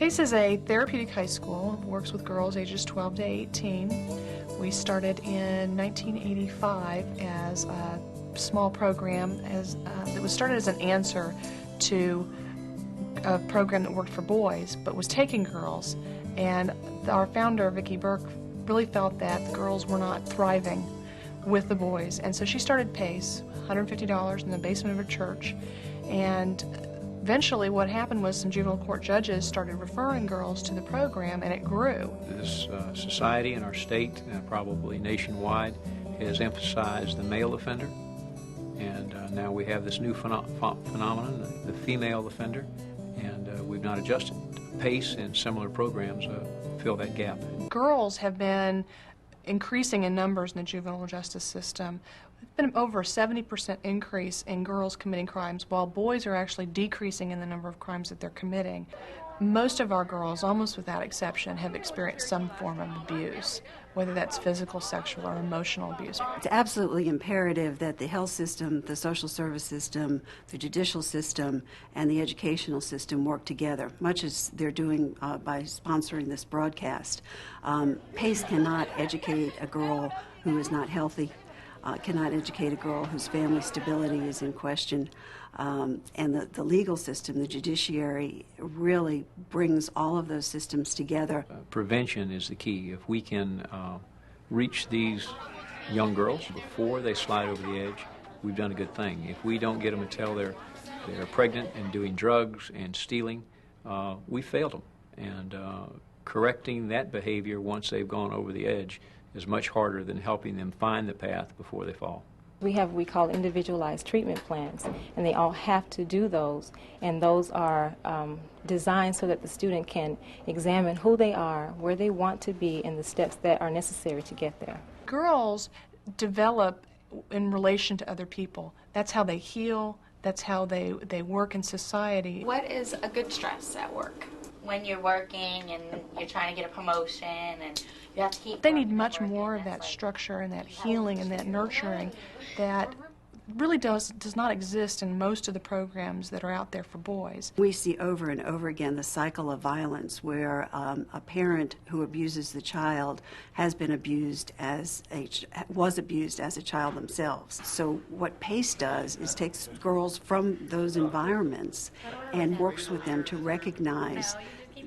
PACE is a therapeutic high school, works with girls ages 12 to 18. We started in 1985 as a small program that was started as an answer to a program that worked for boys but was taking girls, and our founder, Vicki Burke, really felt that the girls were not thriving with the boys, and so she started PACE, $150 in the basement of a church, and eventually what happened was some juvenile court judges started referring girls to the program, and it grew. This society in our state, probably nationwide, has emphasized the male offender, and now we have this new phenomenon, the female offender, and we've not adjusted. PACE and similar programs fill that gap. Girls have been increasing in numbers in the juvenile justice system. There's been over a 70% increase in girls committing crimes, while boys are actually decreasing in the number of crimes that they're committing. Most of our girls, almost without exception, have experienced some form of abuse, whether that's physical, sexual, or emotional abuse. It's absolutely imperative that the health system, the social service system, the judicial system, and the educational system work together, much as they're doing by sponsoring this broadcast. PACE cannot educate a girl who is not healthy, cannot educate a girl whose family stability is in question. And the legal system, the judiciary, really brings all of those systems together. Prevention is the key. If we can reach these young girls before they slide over the edge, we've done a good thing. If we don't get them to tell they're pregnant and doing drugs and stealing, we failed them. And correcting that behavior once they've gone over the edge is much harder than helping them find the path before they fall. We have what we call individualized treatment plans, and they all have to do those, and those are designed so that the student can examine who they are, where they want to be, and the steps that are necessary to get there. Girls develop in relation to other people. That's how they heal, that's how they work in society. What is a good stress at work? When you're working and you're trying to get a promotion and you have to keep... They need much more of that structure and that healing and that nurturing that really does not exist in most of the programs that are out there for boys. We see over and over again the cycle of violence where a parent who abuses the child has been abused was abused as a child themselves. So what PACE does is takes girls from those environments and works with them to recognize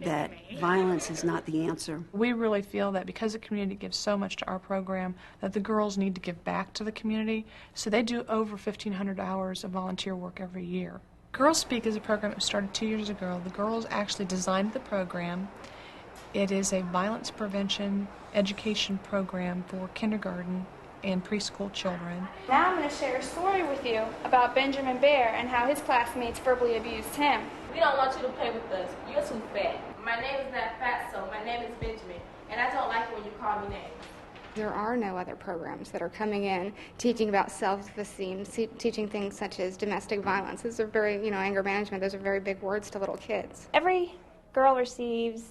that violence is not the answer. We really feel that because the community gives so much to our program, that the girls need to give back to the community, so they do over 1,500 hours of volunteer work every year. Girls Speak is a program that started 2 years ago. The girls actually designed the program. It is a violence prevention education program for kindergarten and preschool children. Now I'm going to share a story with you about Benjamin Bear and how his classmates verbally abused him. We don't want you to play with us. You're too fat. My name is not fat, so my name is Benjamin, and I don't like it when you call me names. There are no other programs that are coming in teaching about self-esteem, teaching things such as domestic violence. Those are very, anger management, those are very big words to little kids. Every girl receives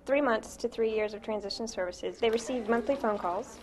3 months to 3 years of transition services. They receive monthly phone calls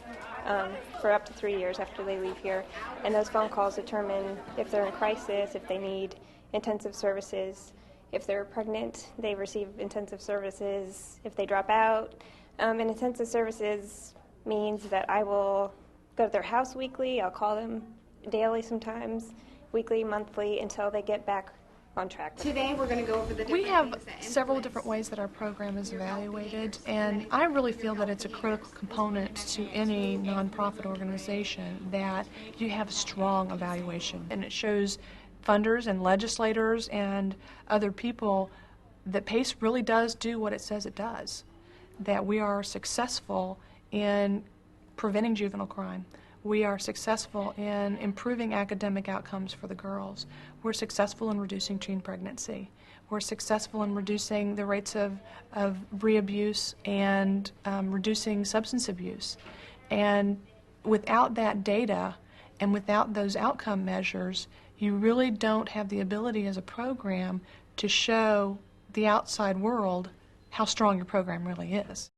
for up to 3 years after they leave here, and those phone calls determine if they're in crisis, if they need intensive services. If they're pregnant, they receive intensive services. If they drop out, and intensive services means that I will go to their house weekly. I'll call them daily sometimes, weekly, monthly, until they get back on track. Today we're going to go over the We have several different ways that our program is evaluated, and I really feel that it's a critical component to any nonprofit organization that you have strong evaluation, and it shows funders and legislators and other people that PACE really does do what it says it does, that we are successful in preventing juvenile crime. We are successful in improving academic outcomes for the girls. We're successful in reducing teen pregnancy. We're successful in reducing the rates of re-abuse and reducing substance abuse. And without that data and without those outcome measures, you really don't have the ability as a program to show the outside world how strong your program really is.